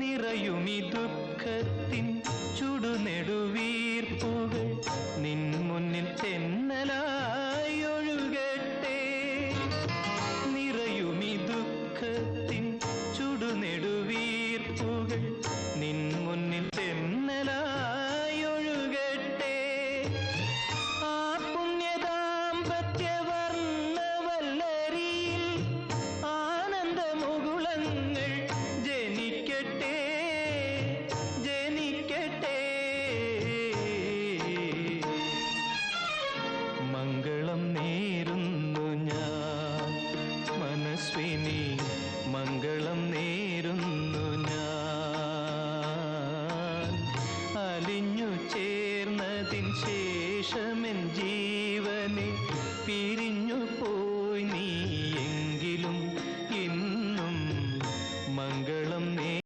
നിറയുമി ദുഃഖത്തിൻ ചുടുനെടുവീർപ്പുകൾ നിൻ മുന്നിൽ തെന്നലായി ഒഴുകട്ടെ. നിറയുമി ദുഃഖത്തിൻ ചുടുനെടുവീർപ്പുകൾ നിൻ മുന്നിൽ തെന്നലായി ഒഴുകട്ടെ. ആ പുണ്യദാമ്പത്യവർണ്ണവല്ലരിയിൽ ആനന്ദമുകുളങ്ങൾ ജനിക്കട്ടെ ജനിക്കട്ടെ. മംഗളം നേരുന്നു ഞാൻ മനസ്വിനി, മംഗളം നേരുന്നു ഞാൻ. അലിഞ്ഞു ചേർന്നതിൻ